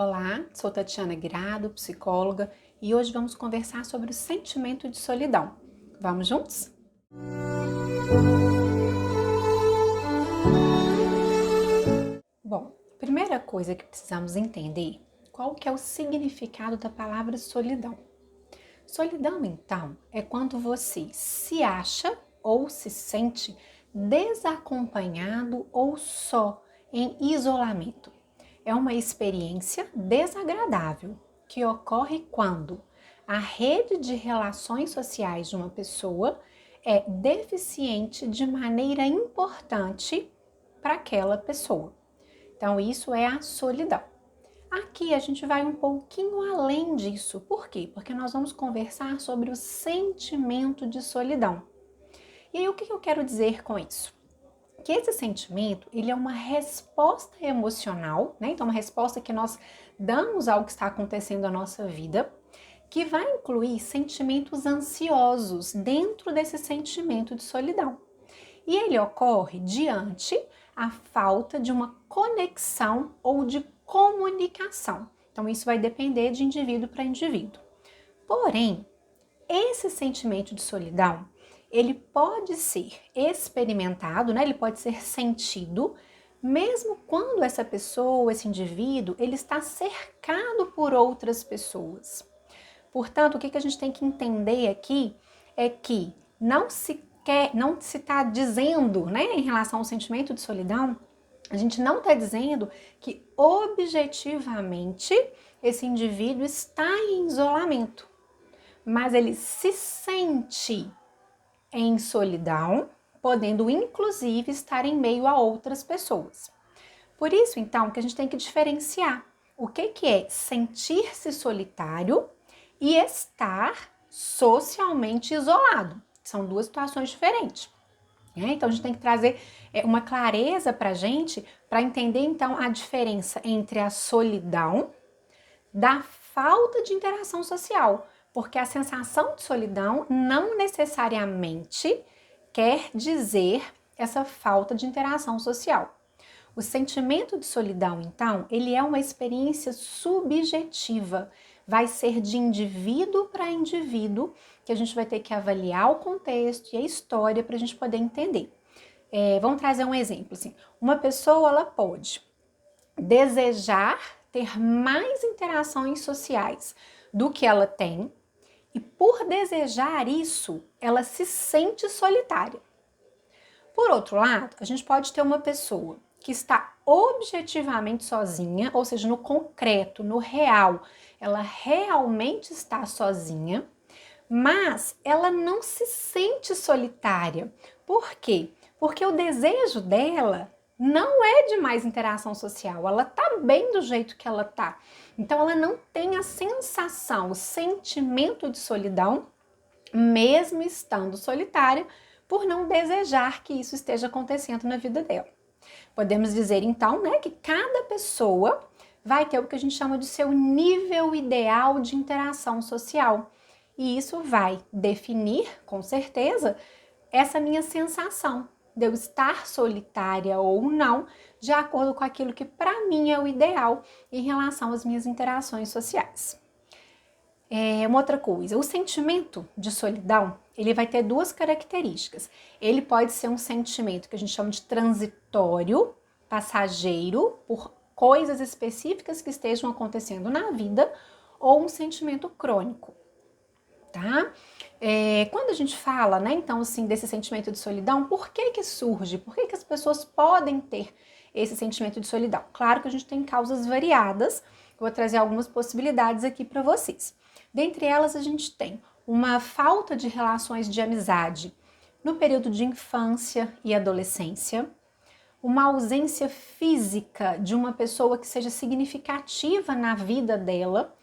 Olá, sou Tatiana Guirado, psicóloga, e hoje vamos conversar sobre o sentimento de solidão. Vamos juntos? Bom, primeira coisa que precisamos entender, qual que é o significado da palavra solidão? Solidão, então, é quando você se acha ou se sente desacompanhado ou só, em isolamento. É uma experiência desagradável que ocorre quando a rede de relações sociais de uma pessoa é deficiente de maneira importante para aquela pessoa. Então, isso é a solidão. Aqui a gente vai um pouquinho além disso. Por quê? Porque nós vamos conversar sobre o sentimento de solidão. E aí, o que eu quero dizer com isso? Que esse sentimento, ele é uma resposta emocional, né? Então, uma resposta que nós damos ao que está acontecendo na nossa vida, que vai incluir sentimentos ansiosos dentro desse sentimento de solidão. E ele ocorre diante a falta de uma conexão ou de comunicação. Então, isso vai depender de indivíduo para indivíduo. Porém, esse sentimento de solidão, ele pode ser experimentado, né? Ele pode ser sentido, mesmo quando essa pessoa, esse indivíduo, ele está cercado por outras pessoas. Portanto, o que a gente tem que entender aqui é que não se está dizendo, né, em relação ao sentimento de solidão, a gente não está dizendo que objetivamente esse indivíduo está em isolamento, mas ele se sente em solidão, podendo inclusive estar em meio a outras pessoas. Por isso, então, que a gente tem que diferenciar o que é sentir-se solitário e estar socialmente isolado. São duas situações diferentes. Então, a gente tem que trazer uma clareza para a gente, para entender, então, a diferença entre a solidão da falta de interação social. Porque a sensação de solidão não necessariamente quer dizer essa falta de interação social. O sentimento de solidão, então, ele é uma experiência subjetiva. Vai ser de indivíduo para indivíduo que a gente vai ter que avaliar o contexto e a história para a gente poder entender. Vamos trazer um exemplo. Assim, uma pessoa ela pode desejar ter mais interações sociais do que ela tem e por desejar isso, ela se sente solitária. Por outro lado, a gente pode ter uma pessoa que está objetivamente sozinha, ou seja, no concreto, no real, ela realmente está sozinha, mas ela não se sente solitária. Por quê? Porque o desejo dela não é de mais interação social, ela tá bem do jeito que ela tá. Então ela não tem a sensação, o sentimento de solidão, mesmo estando solitária, por não desejar que isso esteja acontecendo na vida dela. Podemos dizer então, né, que cada pessoa vai ter o que a gente chama de seu nível ideal de interação social. E isso vai definir, com certeza, essa minha sensação de eu estar solitária ou não, de acordo com aquilo que para mim é o ideal em relação às minhas interações sociais. Uma outra coisa, o sentimento de solidão, ele vai ter duas características. Ele pode ser um sentimento que a gente chama de transitório, passageiro, por coisas específicas que estejam acontecendo na vida, ou um sentimento crônico, tá? Quando a gente fala, né, então, assim, desse sentimento de solidão, por que surge? Por que as pessoas podem ter esse sentimento de solidão? Claro que a gente tem causas variadas, vou trazer algumas possibilidades aqui para vocês. Dentre elas, a gente tem uma falta de relações de amizade no período de infância e adolescência, uma ausência física de uma pessoa que seja significativa na vida dela,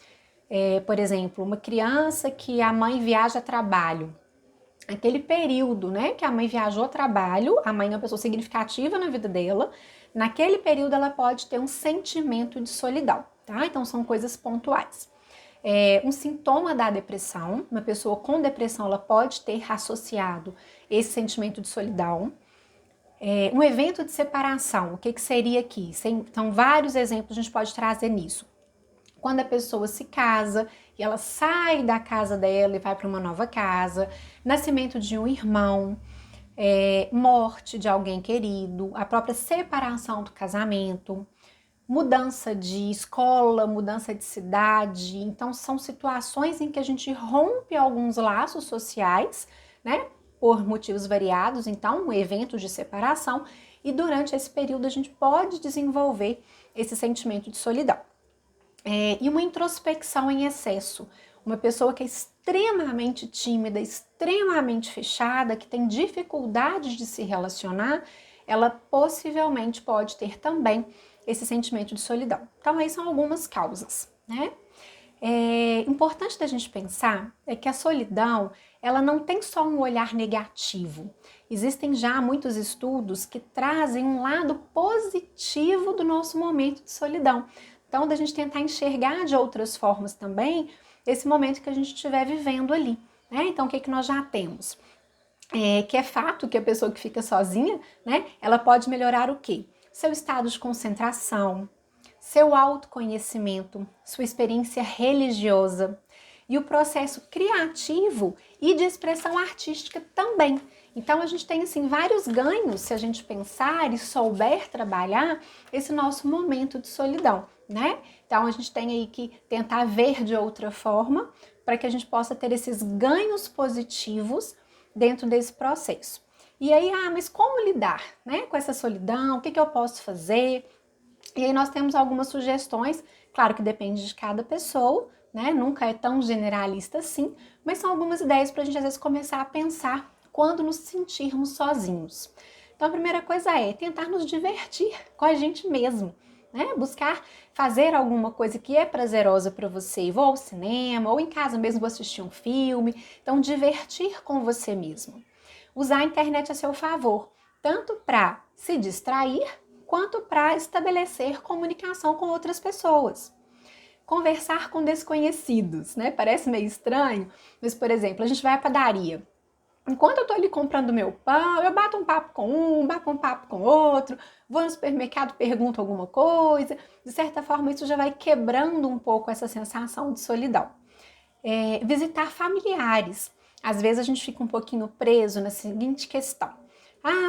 por exemplo, uma criança que a mãe viaja a trabalho, aquele período, né, que a mãe viajou a trabalho, a mãe é uma pessoa significativa na vida dela, naquele período ela pode ter um sentimento de solidão, tá? Então são coisas pontuais. Um sintoma da depressão, uma pessoa com depressão ela pode ter associado esse sentimento de solidão. Um evento de separação, o que seria aqui? Então vários exemplos a gente pode trazer nisso. Quando a pessoa se casa e ela sai da casa dela e vai para uma nova casa, nascimento de um irmão, morte de alguém querido, a própria separação do casamento, mudança de escola, mudança de cidade. Então, são situações em que a gente rompe alguns laços sociais, né? Por motivos variados, então, um evento de separação, e durante esse período a gente pode desenvolver esse sentimento de solidão. E uma introspecção em excesso. Uma pessoa que é extremamente tímida, extremamente fechada, que tem dificuldades de se relacionar, ela possivelmente pode ter também esse sentimento de solidão. Então, aí são algumas causas, né? Importante da gente pensar é que a solidão, ela não tem só um olhar negativo. Existem já muitos estudos que trazem um lado positivo do nosso momento de solidão. Então, da gente tentar enxergar de outras formas também esse momento que a gente estiver vivendo ali, né? Então, o que nós já temos? Que é fato que a pessoa que fica sozinha, né? Ela pode melhorar o quê? Seu estado de concentração, seu autoconhecimento, sua experiência religiosa e o processo criativo e de expressão artística também. Então a gente tem assim vários ganhos se a gente pensar e souber trabalhar esse nosso momento de solidão, né? Então a gente tem aí que tentar ver de outra forma para que a gente possa ter esses ganhos positivos dentro desse processo. E aí, mas como lidar, né, com essa solidão? O que eu posso fazer? E aí nós temos algumas sugestões, claro que depende de cada pessoa, né? Nunca é tão generalista assim, mas são algumas ideias para a gente às vezes começar a pensar quando nos sentirmos sozinhos. Então a primeira coisa é tentar nos divertir com a gente mesmo, né? Buscar fazer alguma coisa que é prazerosa para você, vou ao cinema ou em casa mesmo vou assistir um filme. Então divertir com você mesmo. Usar a internet a seu favor, tanto para se distrair quanto para estabelecer comunicação com outras pessoas. Conversar com desconhecidos, né? Parece meio estranho, mas, por exemplo, a gente vai à padaria. Enquanto eu tô ali comprando meu pão, eu bato um papo com um, bato um papo com outro, vou no supermercado, pergunto alguma coisa. De certa forma, isso já vai quebrando um pouco essa sensação de solidão. Visitar familiares. Às vezes a gente fica um pouquinho preso na seguinte questão.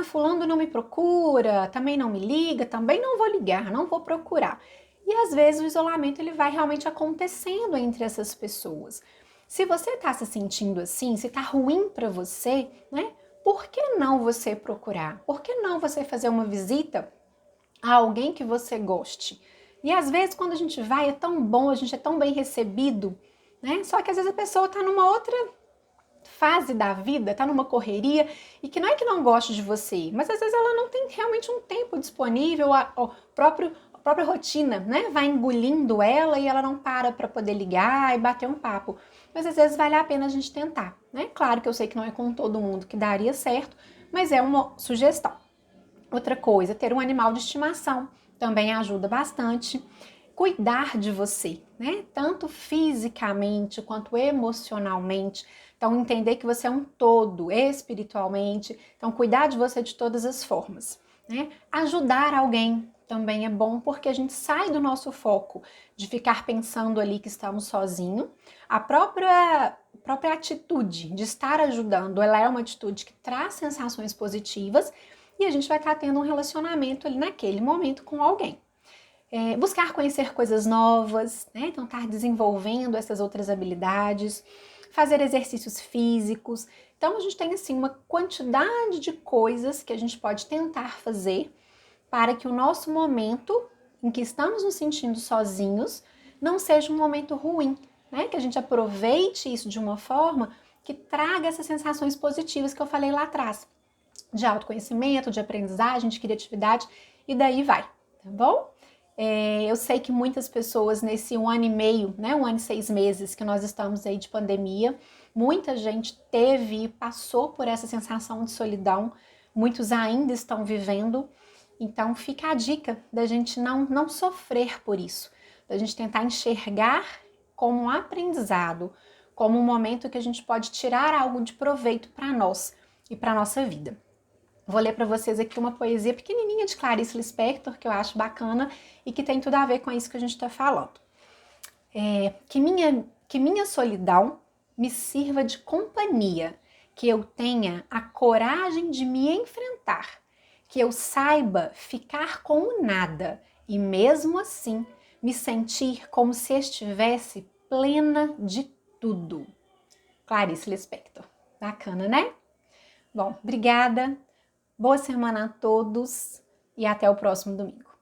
Fulano não me procura, também não me liga, também não vou ligar, não vou procurar. E às vezes o isolamento ele vai realmente acontecendo entre essas pessoas. Se você está se sentindo assim, se está ruim para você, né? Por que não você procurar? Por que não você fazer uma visita a alguém que você goste? E às vezes quando a gente vai é tão bom, a gente é tão bem recebido, né? Só que às vezes a pessoa está numa outra fase da vida, tá numa correria e que não é que não goste de você, mas às vezes ela não tem realmente um tempo disponível, a própria rotina, né? Vai engolindo ela e ela não para poder ligar e bater um papo. Mas às vezes vale a pena a gente tentar, né? Claro que eu sei que não é com todo mundo que daria certo, mas é uma sugestão. Outra coisa, ter um animal de estimação também ajuda bastante. Cuidar de você, né? Tanto fisicamente quanto emocionalmente. Então, entender que você é um todo, espiritualmente. Então, cuidar de você de todas as formas, né? Ajudar alguém também é bom, porque a gente sai do nosso foco de ficar pensando ali que estamos sozinhos. A própria atitude de estar ajudando, ela é uma atitude que traz sensações positivas e a gente vai estar tendo um relacionamento ali naquele momento com alguém. Buscar conhecer coisas novas, né? Então estar desenvolvendo essas outras habilidades, fazer exercícios físicos. Então a gente tem assim uma quantidade de coisas que a gente pode tentar fazer para que o nosso momento em que estamos nos sentindo sozinhos não seja um momento ruim, né? Que a gente aproveite isso de uma forma que traga essas sensações positivas que eu falei lá atrás, de autoconhecimento, de aprendizagem, de criatividade e daí vai, tá bom? Eu sei que muitas pessoas nesse 1 ano e meio, né, 1 ano e 6 meses que nós estamos aí de pandemia, muita gente teve e passou por essa sensação de solidão, muitos ainda estão vivendo, então fica a dica da gente não sofrer por isso, da gente tentar enxergar como um aprendizado, como um momento que a gente pode tirar algo de proveito para nós e para nossa vida. Vou ler para vocês aqui uma poesia pequenininha de Clarice Lispector, que eu acho bacana e que tem tudo a ver com isso que a gente está falando. Que minha solidão me sirva de companhia, que eu tenha a coragem de me enfrentar, que eu saiba ficar com o nada e mesmo assim me sentir como se estivesse plena de tudo. Clarice Lispector. Bacana, né? Bom, obrigada. Boa semana a todos e até o próximo domingo.